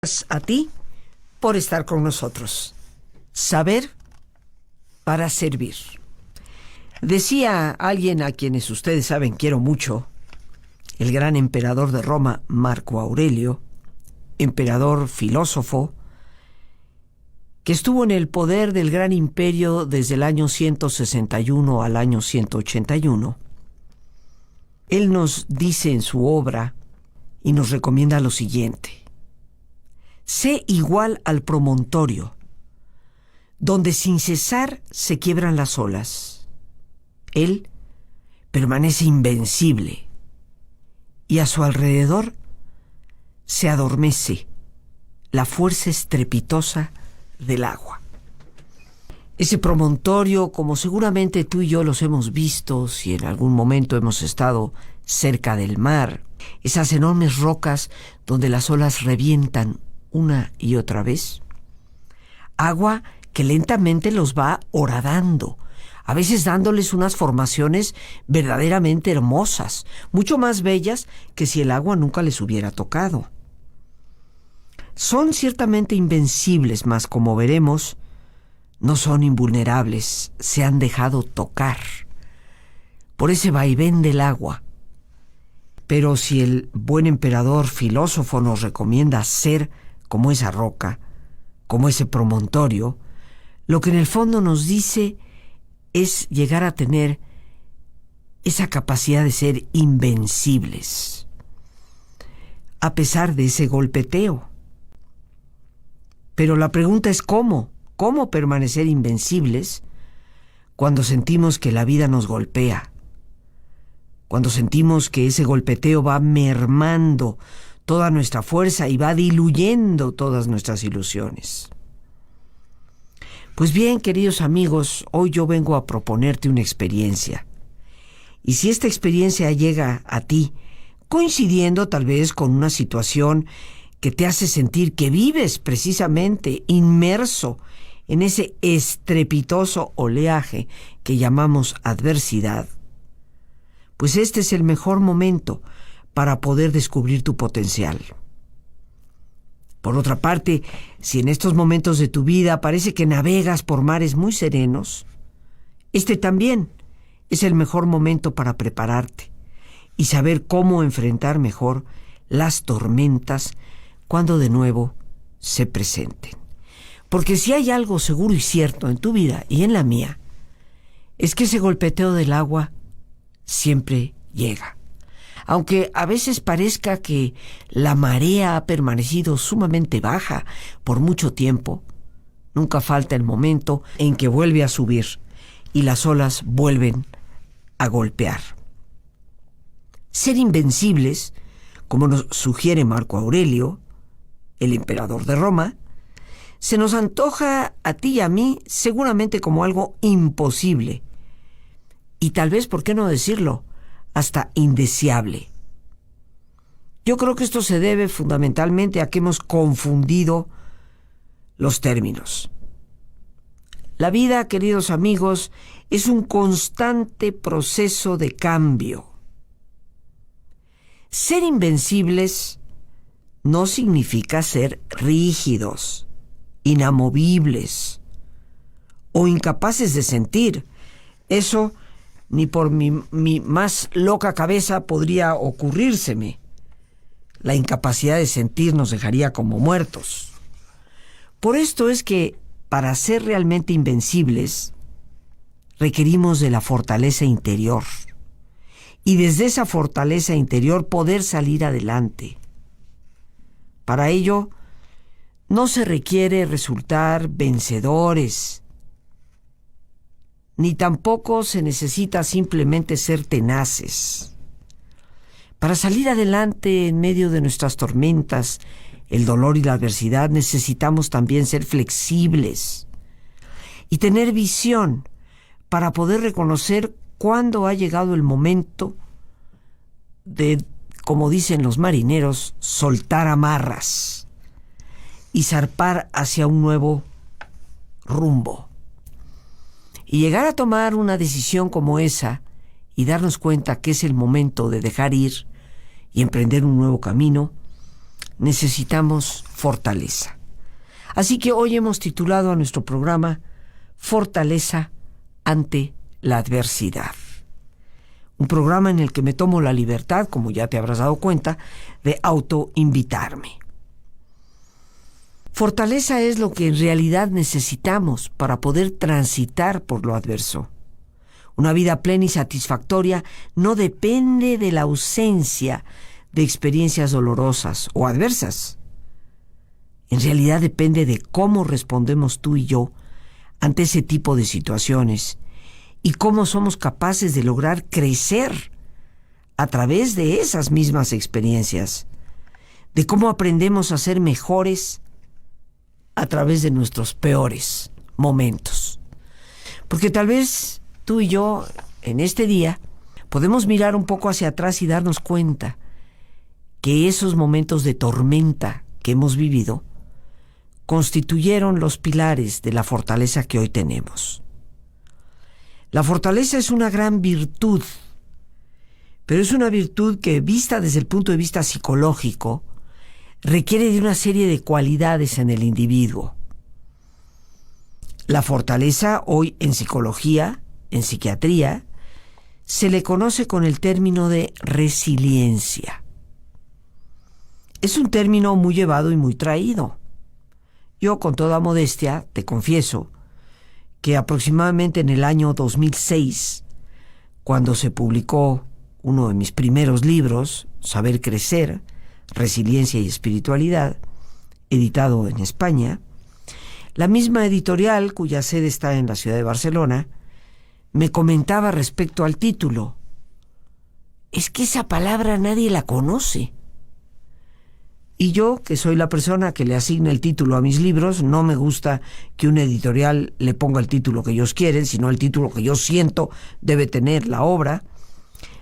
A ti por estar con nosotros. Saber para servir. Decía alguien a quienes ustedes saben quiero mucho, el gran emperador de Roma, Marco Aurelio, emperador filósofo, que estuvo en el poder del gran imperio desde el año 161 al año 181. Él nos dice en su obra y nos recomienda lo siguiente: sé igual al promontorio, donde sin cesar se quiebran las olas. Él permanece invencible y a su alrededor se adormece la fuerza estrepitosa del agua. Ese promontorio, como seguramente tú y yo los hemos visto si en algún momento hemos estado cerca del mar, esas enormes rocas donde las olas revientan una y otra vez, agua que lentamente los va horadando, a veces dándoles unas formaciones verdaderamente hermosas, mucho más bellas que si el agua nunca les hubiera tocado. Son ciertamente invencibles, mas como veremos, no son invulnerables, se han dejado tocar por ese vaivén del agua. Pero si el buen emperador filósofo nos recomienda ser como esa roca, como ese promontorio, lo que en el fondo nos dice es llegar a tener esa capacidad de ser invencibles, a pesar de ese golpeteo. Pero la pregunta es ¿cómo? ¿Cómo permanecer invencibles cuando sentimos que la vida nos golpea? Cuando sentimos que ese golpeteo va mermando toda nuestra fuerza y va diluyendo todas nuestras ilusiones. Pues bien, queridos amigos, hoy yo vengo a proponerte una experiencia. Y si esta experiencia llega a ti, coincidiendo tal vez con una situación que te hace sentir que vives precisamente inmerso en ese estrepitoso oleaje que llamamos adversidad, pues este es el mejor momento para poder descubrir tu potencial. Por otra parte, si en estos momentos de tu vida parece que navegas por mares muy serenos, este también es el mejor momento para prepararte y saber cómo enfrentar mejor las tormentas cuando de nuevo se presenten. Porque si hay algo seguro y cierto en tu vida y en la mía, es que ese golpeteo del agua siempre llega. Aunque a veces parezca que la marea ha permanecido sumamente baja por mucho tiempo, nunca falta el momento en que vuelve a subir y las olas vuelven a golpear. Ser invencibles, como nos sugiere Marco Aurelio, el emperador de Roma, se nos antoja a ti y a mí seguramente como algo imposible. Y tal vez, ¿por qué no decirlo?, hasta indeseable. Yo creo que esto se debe fundamentalmente a que hemos confundido los términos. La vida, queridos amigos, es un constante proceso de cambio. Ser invencibles no significa ser rígidos, inamovibles o incapaces de sentir. Eso ni por mi más loca cabeza podría ocurrírseme. La incapacidad de sentir nos dejaría como muertos. Por esto es que, para ser realmente invencibles, requerimos de la fortaleza interior. Y desde esa fortaleza interior poder salir adelante. Para ello, no se requiere resultar vencedores, ni tampoco se necesita simplemente ser tenaces. Para salir adelante en medio de nuestras tormentas, el dolor y la adversidad, necesitamos también ser flexibles y tener visión para poder reconocer cuándo ha llegado el momento de, como dicen los marineros, soltar amarras y zarpar hacia un nuevo rumbo. Y llegar a tomar una decisión como esa y darnos cuenta que es el momento de dejar ir y emprender un nuevo camino, necesitamos fortaleza. Así que hoy hemos titulado a nuestro programa Fortaleza ante la adversidad. Un programa en el que me tomo la libertad, como ya te habrás dado cuenta, de autoinvitarme. Fortaleza es lo que en realidad necesitamos para poder transitar por lo adverso. Una vida plena y satisfactoria no depende de la ausencia de experiencias dolorosas o adversas. En realidad depende de cómo respondemos tú y yo ante ese tipo de situaciones y cómo somos capaces de lograr crecer a través de esas mismas experiencias, de cómo aprendemos a ser mejores a través de nuestros peores momentos. Porque tal vez tú y yo, en este día, podemos mirar un poco hacia atrás y darnos cuenta que esos momentos de tormenta que hemos vivido constituyeron los pilares de la fortaleza que hoy tenemos. La fortaleza es una gran virtud, pero es una virtud que, vista desde el punto de vista psicológico, requiere de una serie de cualidades en el individuo. La fortaleza, hoy en psicología, en psiquiatría, se le conoce con el término de resiliencia. Es un término muy llevado y muy traído. Yo, con toda modestia, te confieso que aproximadamente en el año 2006, cuando se publicó uno de mis primeros libros, Saber Crecer, Resiliencia y Espiritualidad, editado en España, la misma editorial, cuya sede está en la ciudad de Barcelona, me comentaba respecto al título: es que esa palabra nadie la conoce. Y yo, que soy la persona que le asigna el título a mis libros, no me gusta que una editorial le ponga el título que ellos quieren, sino el título que yo siento debe tener la obra.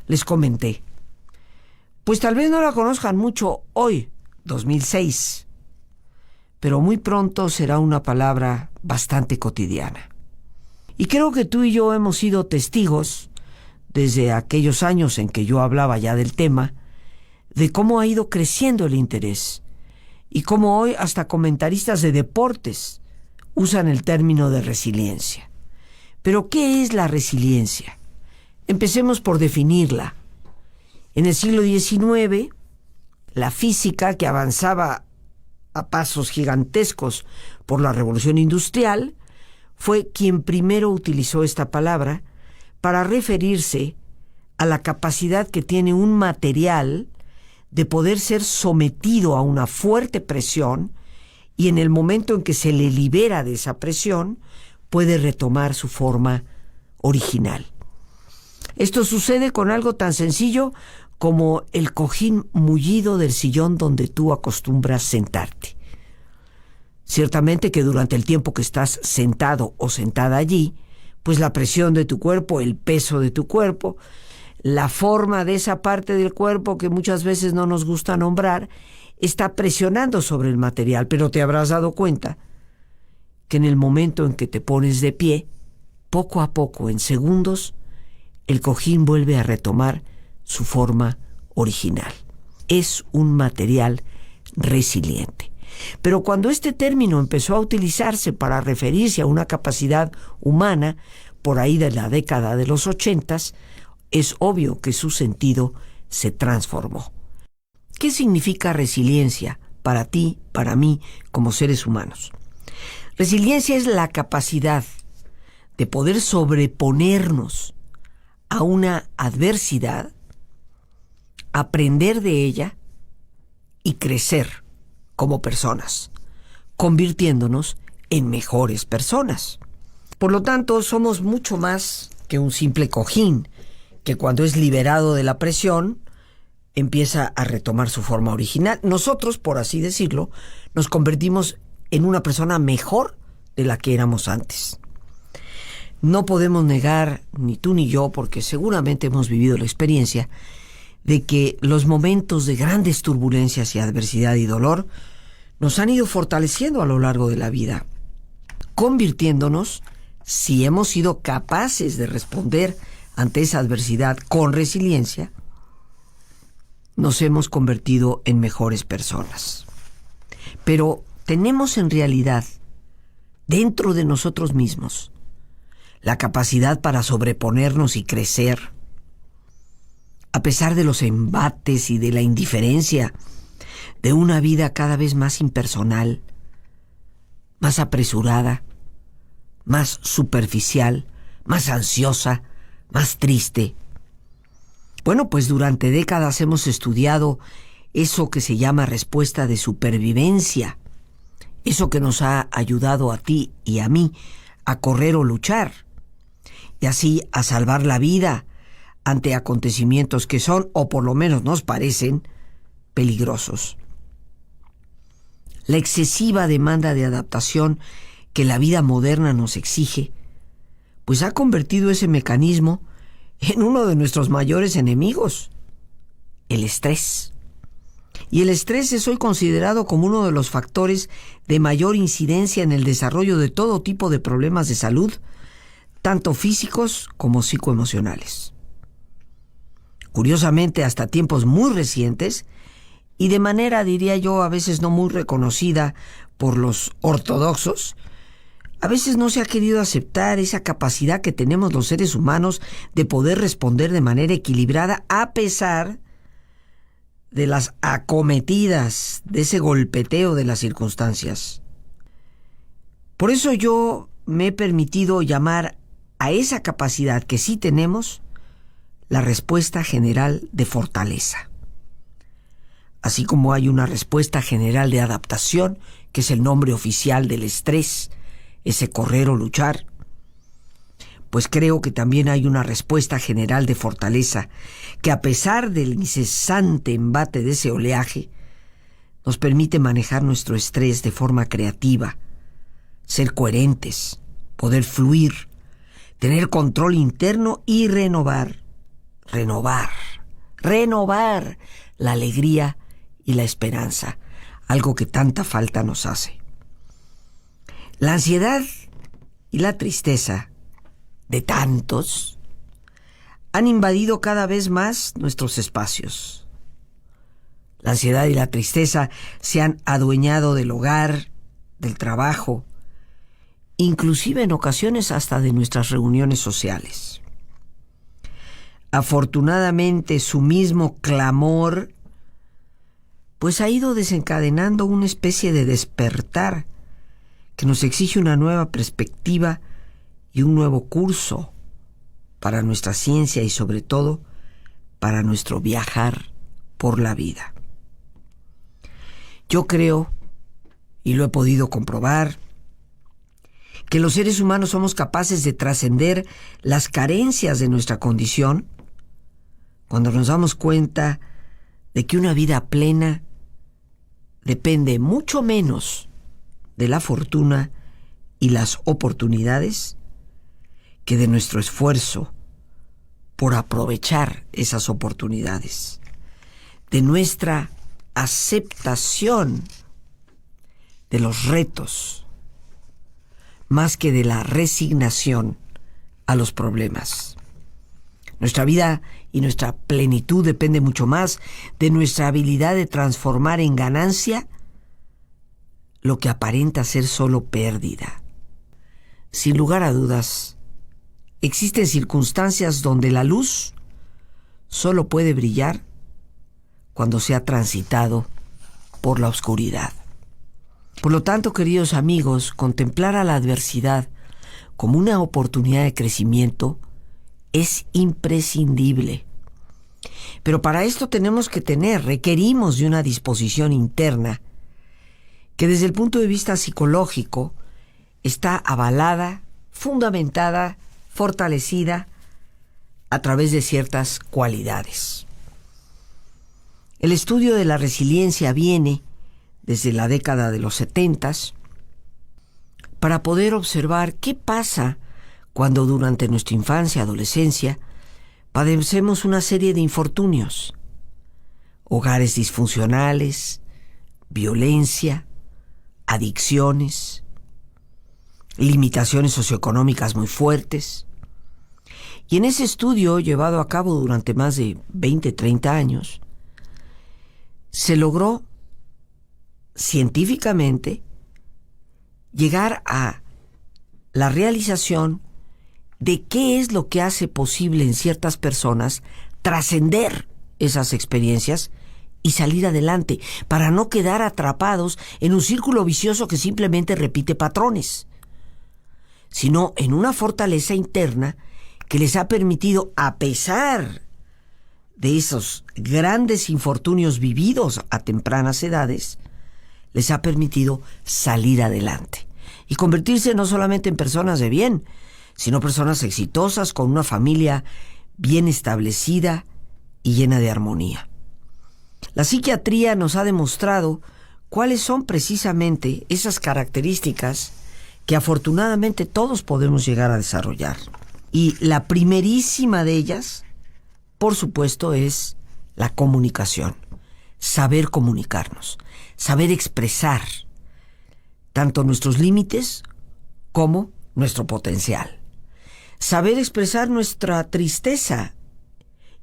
Les comenté: pues tal vez no la conozcan mucho hoy, 2006, pero muy pronto será una palabra bastante cotidiana. Y creo que tú y yo hemos sido testigos, desde aquellos años en que yo hablaba ya del tema, de cómo ha ido creciendo el interés y cómo hoy hasta comentaristas de deportes usan el término de resiliencia. Pero, ¿qué es la resiliencia? Empecemos por definirla. En el siglo XIX, la física, que avanzaba a pasos gigantescos por la revolución industrial, fue quien primero utilizó esta palabra para referirse a la capacidad que tiene un material de poder ser sometido a una fuerte presión y en el momento en que se le libera de esa presión, puede retomar su forma original. Esto sucede con algo tan sencillo como el cojín mullido del sillón donde tú acostumbras sentarte. Ciertamente que durante el tiempo que estás sentado o sentada allí, pues la presión de tu cuerpo, el peso de tu cuerpo, la forma de esa parte del cuerpo que muchas veces no nos gusta nombrar, está presionando sobre el material, pero te habrás dado cuenta que en el momento en que te pones de pie, poco a poco, en segundos, el cojín vuelve a retomar su forma original. Es un material resiliente. Pero cuando este término empezó a utilizarse para referirse a una capacidad humana, por ahí de la década de los 80s, es obvio que su sentido se transformó. ¿Qué significa resiliencia para ti, para mí, como seres humanos? Resiliencia es la capacidad de poder sobreponernos a una adversidad, aprender de ella y crecer como personas, convirtiéndonos en mejores personas. Por lo tanto, somos mucho más que un simple cojín, que cuando es liberado de la presión, empieza a retomar su forma original. Nosotros, por así decirlo, nos convertimos en una persona mejor de la que éramos antes. No podemos negar, ni tú ni yo, porque seguramente hemos vivido la experiencia, de que los momentos de grandes turbulencias y adversidad y dolor nos han ido fortaleciendo a lo largo de la vida, convirtiéndonos, si hemos sido capaces de responder ante esa adversidad con resiliencia, nos hemos convertido en mejores personas. Pero tenemos en realidad, dentro de nosotros mismos, la capacidad para sobreponernos y crecer, a pesar de los embates y de la indiferencia de una vida cada vez más impersonal, más apresurada, más superficial, más ansiosa, más triste. Bueno, pues durante décadas hemos estudiado eso que se llama respuesta de supervivencia, eso que nos ha ayudado a ti y a mí a correr o luchar, y así a salvar la vida ante acontecimientos que son, o por lo menos nos parecen, peligrosos. La excesiva demanda de adaptación que la vida moderna nos exige, pues ha convertido ese mecanismo en uno de nuestros mayores enemigos, el estrés. Y el estrés es hoy considerado como uno de los factores de mayor incidencia en el desarrollo de todo tipo de problemas de salud, tanto físicos como psicoemocionales. Curiosamente, hasta tiempos muy recientes, y de manera, diría yo, a veces no muy reconocida por los ortodoxos, a veces no se ha querido aceptar esa capacidad que tenemos los seres humanos de poder responder de manera equilibrada a pesar de las acometidas, de ese golpeteo de las circunstancias. Por eso yo me he permitido llamar a esa capacidad que sí tenemos la respuesta general de fortaleza. Así como hay una respuesta general de adaptación, que es el nombre oficial del estrés, ese correr o luchar, pues creo que también hay una respuesta general de fortaleza, que a pesar del incesante embate de ese oleaje, nos permite manejar nuestro estrés de forma creativa, ser coherentes, poder fluir, tener control interno y renovar la alegría y la esperanza, algo que tanta falta nos hace. La ansiedad y la tristeza de tantos han invadido cada vez más nuestros espacios. La ansiedad y la tristeza se han adueñado del hogar, del trabajo, inclusive en ocasiones hasta de nuestras reuniones sociales. Afortunadamente, su mismo clamor pues ha ido desencadenando una especie de despertar que nos exige una nueva perspectiva y un nuevo curso para nuestra ciencia y sobre todo para nuestro viajar por la vida. Yo creo, y lo he podido comprobar, que los seres humanos somos capaces de trascender las carencias de nuestra condición cuando nos damos cuenta de que una vida plena depende mucho menos de la fortuna y las oportunidades que de nuestro esfuerzo por aprovechar esas oportunidades, de nuestra aceptación de los retos, más que de la resignación a los problemas. Nuestra vida y nuestra plenitud depende mucho más de nuestra habilidad de transformar en ganancia lo que aparenta ser solo pérdida. Sin lugar a dudas, existen circunstancias donde la luz solo puede brillar cuando se ha transitado por la oscuridad. Por lo tanto, queridos amigos, contemplar a la adversidad como una oportunidad de crecimiento es imprescindible. Pero para esto requerimos de una disposición interna que desde el punto de vista psicológico está avalada, fundamentada, fortalecida a través de ciertas cualidades. El estudio de la resiliencia viene desde la década de los 70 para poder observar qué pasa cuando durante nuestra infancia y adolescencia padecemos una serie de infortunios, hogares disfuncionales, violencia, adicciones, limitaciones socioeconómicas muy fuertes. Y en ese estudio, llevado a cabo durante más de 20, 30 años, se logró científicamente llegar a la realización de qué es lo que hace posible en ciertas personas trascender esas experiencias y salir adelante, para no quedar atrapados en un círculo vicioso que simplemente repite patrones, sino en una fortaleza interna que les ha permitido, a pesar de esos grandes infortunios vividos a tempranas edades, les ha permitido salir adelante y convertirse no solamente en personas de bien, sino personas exitosas con una familia bien establecida y llena de armonía. La psiquiatría nos ha demostrado cuáles son precisamente esas características que afortunadamente todos podemos llegar a desarrollar. Y la primerísima de ellas, por supuesto, es la comunicación. Saber comunicarnos, saber expresar tanto nuestros límites como nuestro potencial. Saber expresar nuestra tristeza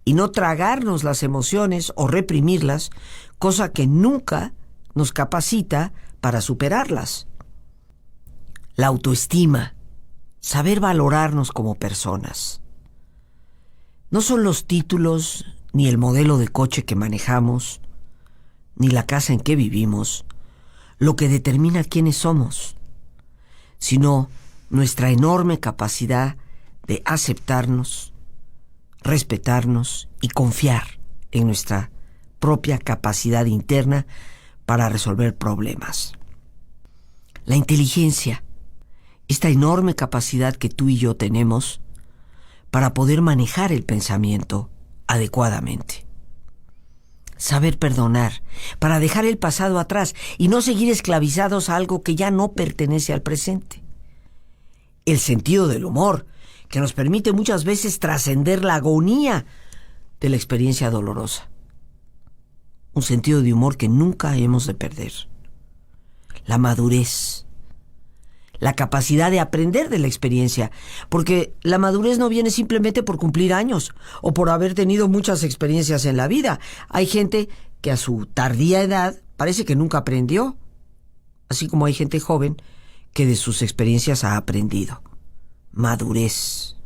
y no tragarnos las emociones o reprimirlas, cosa que nunca nos capacita para superarlas. La autoestima, saber valorarnos como personas. No son los títulos, ni el modelo de coche que manejamos, ni la casa en que vivimos, lo que determina quiénes somos, sino nuestra enorme capacidad de aceptarnos, respetarnos y confiar en nuestra propia capacidad interna para resolver problemas. La inteligencia, esta enorme capacidad que tú y yo tenemos para poder manejar el pensamiento adecuadamente. Saber perdonar, para dejar el pasado atrás y no seguir esclavizados a algo que ya no pertenece al presente. El sentido del humor, que nos permite muchas veces trascender la agonía de la experiencia dolorosa. Un sentido de humor que nunca hemos de perder. La madurez, la capacidad de aprender de la experiencia, porque la madurez no viene simplemente por cumplir años o por haber tenido muchas experiencias en la vida. Hay gente que a su tardía edad parece que nunca aprendió, así como hay gente joven que de sus experiencias ha aprendido. Madurez,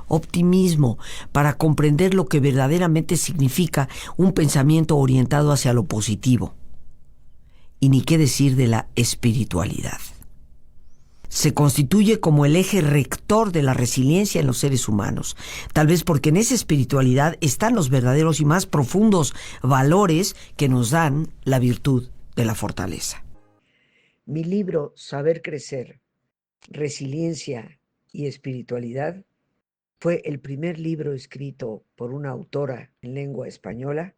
optimismo para comprender lo que verdaderamente significa un pensamiento orientado hacia lo positivo. Y ni qué decir de la espiritualidad. Se constituye como el eje rector de la resiliencia en los seres humanos, tal vez porque en esa espiritualidad están los verdaderos y más profundos valores que nos dan la virtud de la fortaleza. Mi libro Saber Crecer, Resiliencia y Espiritualidad fue el primer libro escrito por una autora en lengua española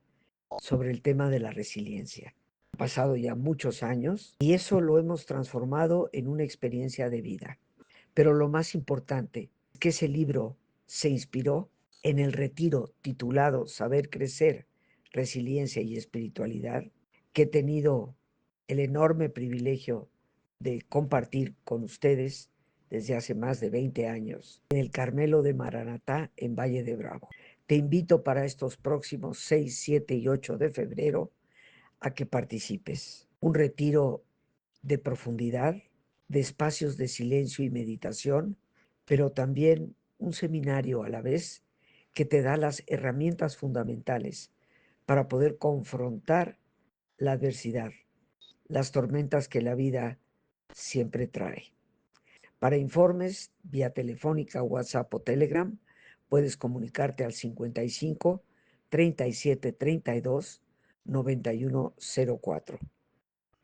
sobre el tema de la resiliencia. Han pasado ya muchos años y eso lo hemos transformado en una experiencia de vida. Pero lo más importante es que ese libro se inspiró en el retiro titulado Saber Crecer, Resiliencia y Espiritualidad, que he tenido el enorme privilegio de compartir con ustedes desde hace más de 20 años en el Carmelo de Maranatá en Valle de Bravo. Te invito para estos próximos 6, 7 y 8 de febrero a que participes. Un retiro de profundidad, de espacios de silencio y meditación, pero también un seminario a la vez que te da las herramientas fundamentales para poder confrontar la adversidad, las tormentas que la vida siempre trae. Para informes vía telefónica, WhatsApp o Telegram, puedes comunicarte al 55 37 32 9104,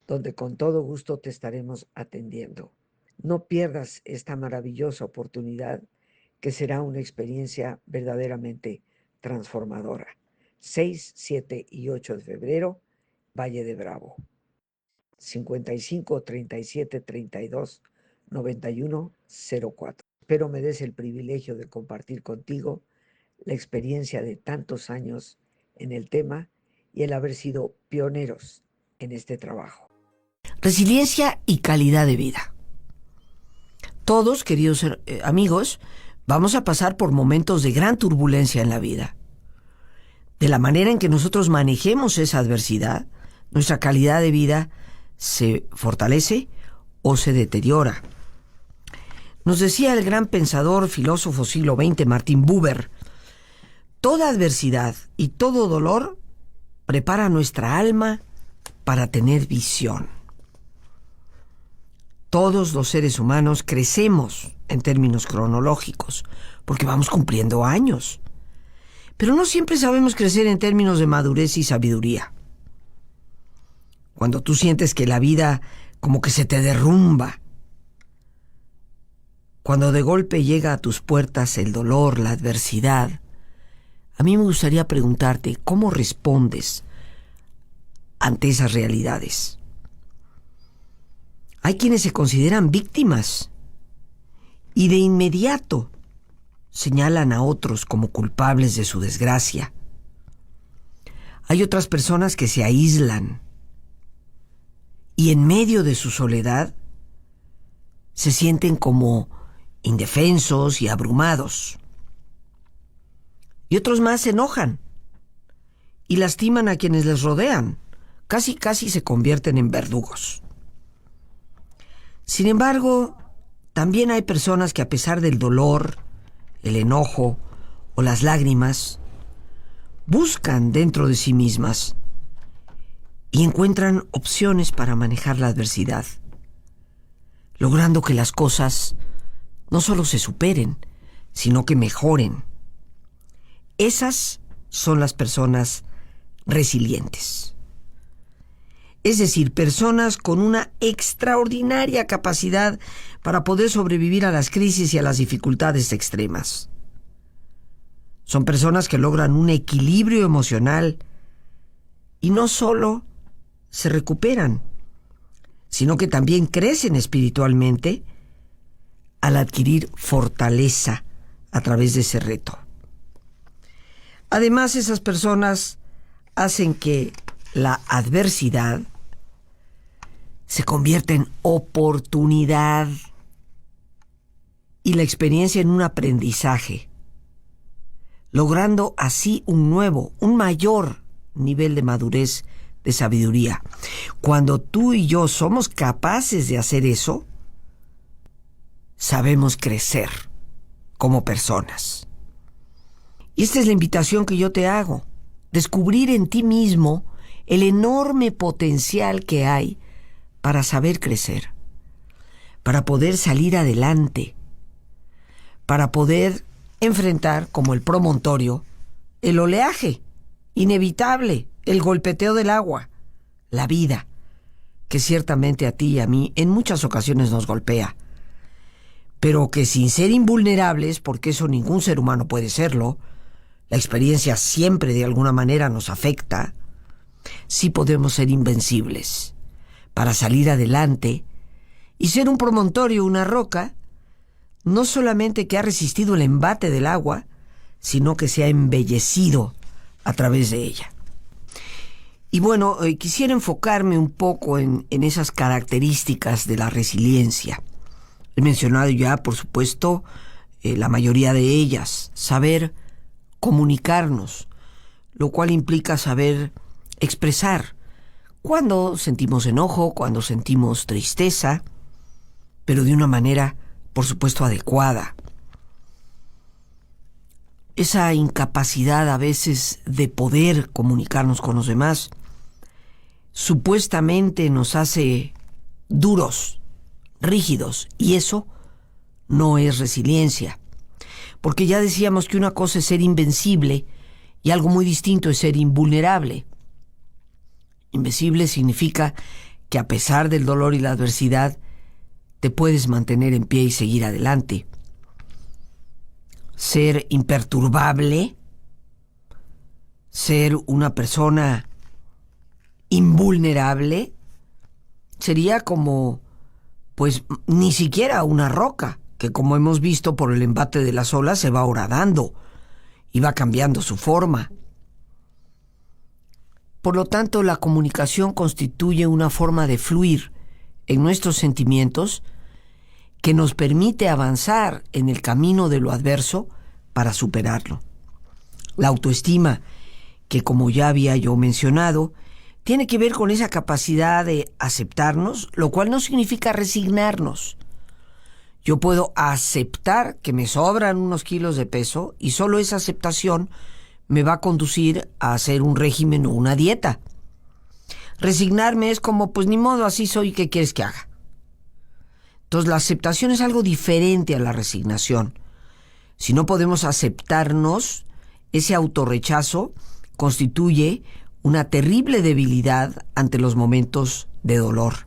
donde con todo gusto te estaremos atendiendo. No pierdas esta maravillosa oportunidad que será una experiencia verdaderamente transformadora. 6, 7 y 8 de febrero, Valle de Bravo. 55 37 32 9104. Espero me des el privilegio de compartir contigo la experiencia de tantos años en el tema y el haber sido pioneros en este trabajo. Resiliencia y calidad de vida. Todos, queridos amigos, vamos a pasar por momentos de gran turbulencia en la vida. De la manera en que nosotros manejemos esa adversidad, nuestra calidad de vida se fortalece o se deteriora. Nos decía el gran pensador, filósofo siglo XX, Martin Buber, toda adversidad y todo dolor prepara nuestra alma para tener visión. Todos los seres humanos crecemos en términos cronológicos, porque vamos cumpliendo años. Pero no siempre sabemos crecer en términos de madurez y sabiduría. Cuando tú sientes que la vida como que se te derrumba, cuando de golpe llega a tus puertas el dolor, la adversidad, a mí me gustaría preguntarte, ¿cómo respondes ante esas realidades? Hay quienes se consideran víctimas y de inmediato señalan a otros como culpables de su desgracia. Hay otras personas que se aíslan y en medio de su soledad se sienten como indefensos y abrumados. Y otros más se enojan y lastiman a quienes les rodean. Casi se convierten en verdugos. Sin embargo, también hay personas que a pesar del dolor, el enojo o las lágrimas, buscan dentro de sí mismas y encuentran opciones para manejar la adversidad, logrando que las cosas no solo se superen, sino que mejoren. Esas son las personas resilientes. Es decir, personas con una extraordinaria capacidad para poder sobrevivir a las crisis y a las dificultades extremas. Son personas que logran un equilibrio emocional y no solo se recuperan, sino que también crecen espiritualmente al adquirir fortaleza a través de ese reto. Además, esas personas hacen que la adversidad se convierta en oportunidad y la experiencia en un aprendizaje, logrando así un mayor nivel de madurez, de sabiduría. Cuando tú y yo somos capaces de hacer eso, sabemos crecer como personas. Y esta es la invitación que yo te hago: descubrir en ti mismo el enorme potencial que hay para saber crecer, para poder salir adelante, para poder enfrentar, como el promontorio, el oleaje inevitable, el golpeteo del agua, la vida, que ciertamente a ti y a mí en muchas ocasiones nos golpea, pero que sin ser invulnerables, porque eso ningún ser humano puede serlo, la experiencia siempre de alguna manera nos afecta, sí podemos ser invencibles para salir adelante y ser un promontorio, una roca, no solamente que ha resistido el embate del agua, sino que se ha embellecido a través de ella. Y bueno, quisiera enfocarme un poco en esas características de la resiliencia. He mencionado ya, por supuesto, la mayoría de ellas. Saber comunicarnos, lo cual implica saber expresar cuando sentimos enojo, cuando sentimos tristeza, pero de una manera, por supuesto, adecuada. Esa incapacidad a veces de poder comunicarnos con los demás supuestamente nos hace duros, rígidos, y eso no es resiliencia. Porque ya decíamos que una cosa es ser invencible y algo muy distinto es ser invulnerable. Invencible significa que a pesar del dolor y la adversidad, te puedes mantener en pie y seguir adelante. Ser imperturbable, ser una persona invulnerable, sería como, pues, ni siquiera una roca, que como hemos visto por el embate de las olas se va horadando y va cambiando su forma. Por lo tanto, la comunicación constituye una forma de fluir en nuestros sentimientos que nos permite avanzar en el camino de lo adverso para superarlo. La autoestima, que como ya había yo mencionado, tiene que ver con esa capacidad de aceptarnos, lo cual no significa resignarnos. Yo puedo aceptar que me sobran unos kilos de peso y solo esa aceptación me va a conducir a hacer un régimen o una dieta. Resignarme es como, pues ni modo, así soy, ¿qué quieres que haga? Entonces la aceptación es algo diferente a la resignación. Si no podemos aceptarnos, ese autorrechazo constituye una terrible debilidad ante los momentos de dolor.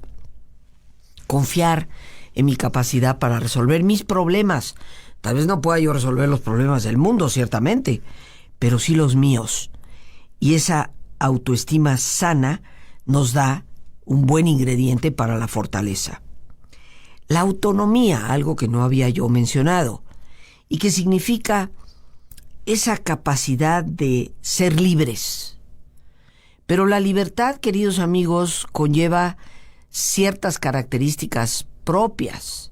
Confiar en mi capacidad para resolver mis problemas. Tal vez no pueda yo resolver los problemas del mundo, ciertamente, pero sí los míos. Y esa autoestima sana nos da un buen ingrediente para la fortaleza. La autonomía, algo que no había yo mencionado, y que significa esa capacidad de ser libres. Pero la libertad, queridos amigos, conlleva ciertas características propias.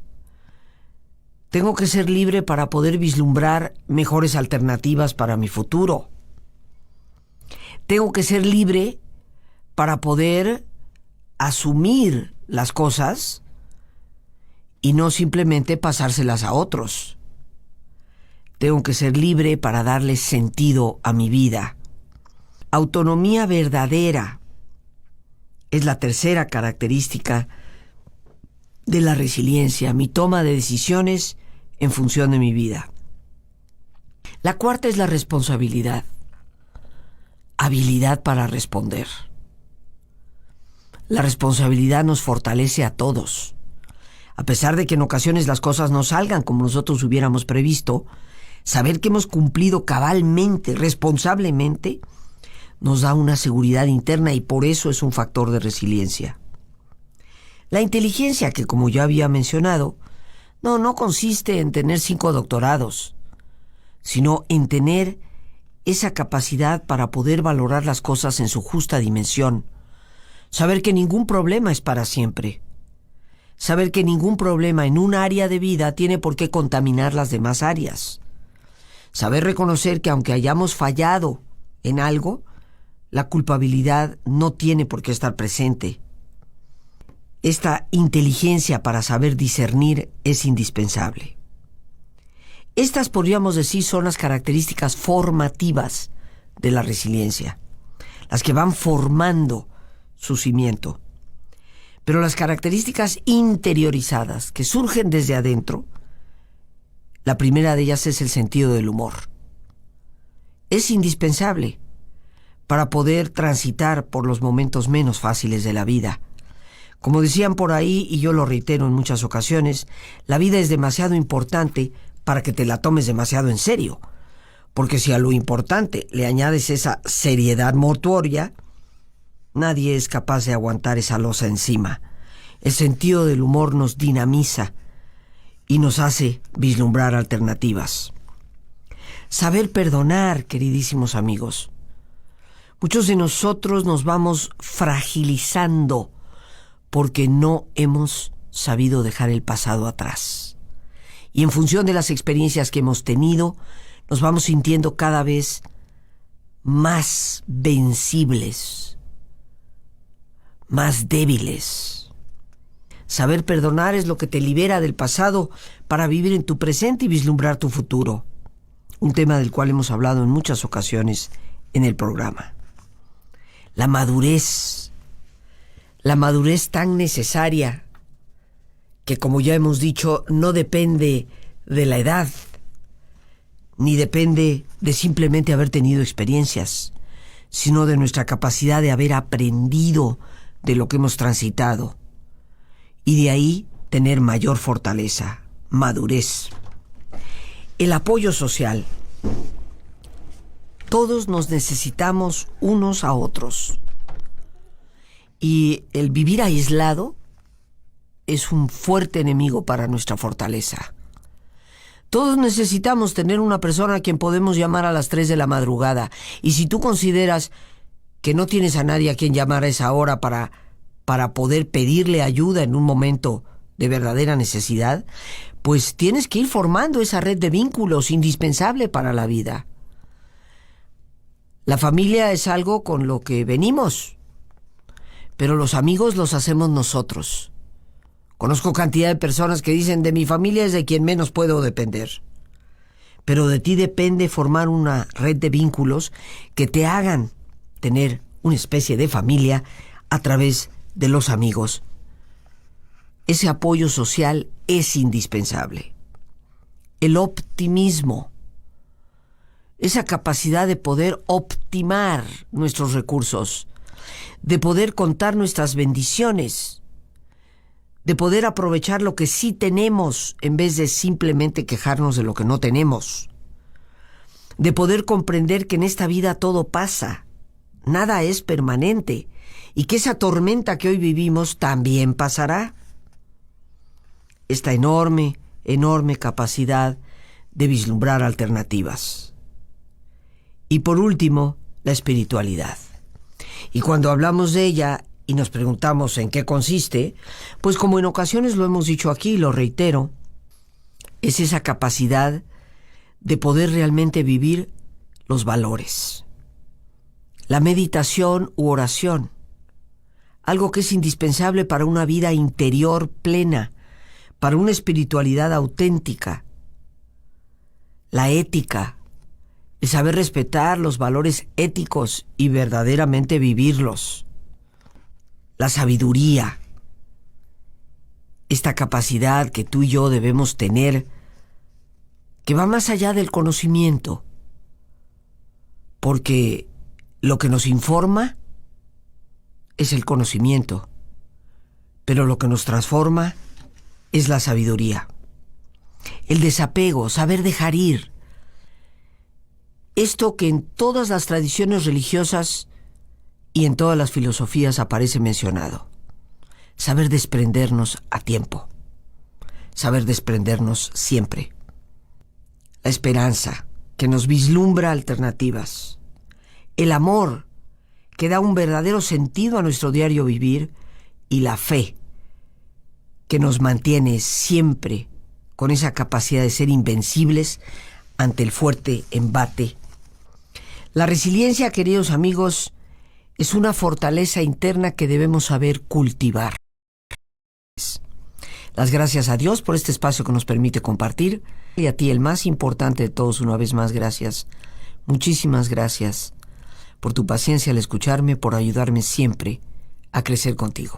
Tengo que ser libre para poder vislumbrar mejores alternativas para mi futuro. Tengo que ser libre para poder asumir las cosas y no simplemente pasárselas a otros. Tengo que ser libre para darle sentido a mi vida. Autonomía verdadera es la tercera característica de la resiliencia, mi toma de decisiones en función de mi vida. La cuarta es la responsabilidad, habilidad para responder. La responsabilidad nos fortalece a todos. A pesar de que en ocasiones las cosas no salgan como nosotros hubiéramos previsto, saber que hemos cumplido cabalmente, responsablemente, nos da una seguridad interna y por eso es un factor de resiliencia. La inteligencia, que como ya había mencionado, no consiste en tener 5 doctorados, sino en tener esa capacidad para poder valorar las cosas en su justa dimensión, saber que ningún problema es para siempre, saber que ningún problema en un área de vida tiene por qué contaminar las demás áreas, saber reconocer que aunque hayamos fallado en algo, la culpabilidad no tiene por qué estar presente. Esta inteligencia para saber discernir es indispensable. Estas, podríamos decir, son las características formativas de la resiliencia, las que van formando su cimiento. Pero las características interiorizadas, que surgen desde adentro, la primera de ellas es el sentido del humor. Es indispensable para poder transitar por los momentos menos fáciles de la vida. Como decían por ahí, y yo lo reitero en muchas ocasiones, la vida es demasiado importante para que te la tomes demasiado en serio. Porque si a lo importante le añades esa seriedad mortuoria, nadie es capaz de aguantar esa losa encima. El sentido del humor nos dinamiza y nos hace vislumbrar alternativas. Saber perdonar, queridísimos amigos. Muchos de nosotros nos vamos fragilizando porque no hemos sabido dejar el pasado atrás. Y en función de las experiencias que hemos tenido, nos vamos sintiendo cada vez más vencibles, más débiles. Saber perdonar es lo que te libera del pasado para vivir en tu presente y vislumbrar tu futuro. Un tema del cual hemos hablado en muchas ocasiones en el programa. La madurez tan necesaria que, como ya hemos dicho, no depende de la edad, ni depende de simplemente haber tenido experiencias, sino de nuestra capacidad de haber aprendido de lo que hemos transitado, y de ahí tener mayor fortaleza, madurez. El apoyo social. Todos nos necesitamos unos a otros. Y el vivir aislado es un fuerte enemigo para nuestra fortaleza. Todos necesitamos tener una persona a quien podemos llamar a las 3 de la madrugada. Y si tú consideras que no tienes a nadie a quien llamar a esa hora para poder pedirle ayuda en un momento de verdadera necesidad, pues tienes que ir formando esa red de vínculos indispensable para la vida. La familia es algo con lo que venimos. pero los amigos los hacemos nosotros. Conozco cantidad de personas que dicen, de mi familia es de quien menos puedo depender. Pero de ti depende formar una red de vínculos que te hagan tener una especie de familia a través de los amigos. Ese apoyo social es indispensable. El optimismo, esa capacidad de poder optimar nuestros recursos, de poder contar nuestras bendiciones, de poder aprovechar lo que sí tenemos en vez de simplemente quejarnos de lo que no tenemos, de poder comprender que en esta vida todo pasa, nada es permanente y que esa tormenta que hoy vivimos también pasará. Esta enorme capacidad de vislumbrar alternativas. Y por último, la espiritualidad. Y cuando hablamos de ella y nos preguntamos en qué consiste, pues como en ocasiones lo hemos dicho aquí y lo reitero, es esa capacidad de poder realmente vivir los valores. La meditación u oración, algo que es indispensable para una vida interior plena, para una espiritualidad auténtica. La ética, el saber respetar los valores éticos y verdaderamente vivirlos. La sabiduría, esta capacidad que tú y yo debemos tener, que va más allá del conocimiento, porque lo que nos informa es el conocimiento, pero lo que nos transforma es la sabiduría. El desapego, saber dejar ir. Esto que en todas las tradiciones religiosas y en todas las filosofías aparece mencionado. Saber desprendernos a tiempo. Saber desprendernos siempre. La esperanza, que nos vislumbra alternativas. El amor, que da un verdadero sentido a nuestro diario vivir. Y la fe, que nos mantiene siempre con esa capacidad de ser invencibles ante el fuerte embate. La resiliencia, queridos amigos, es una fortaleza interna que debemos saber cultivar. Las gracias a Dios por este espacio que nos permite compartir. Y a ti, el más importante de todos, una vez más, gracias. Muchísimas gracias por tu paciencia al escucharme, por ayudarme siempre a crecer contigo.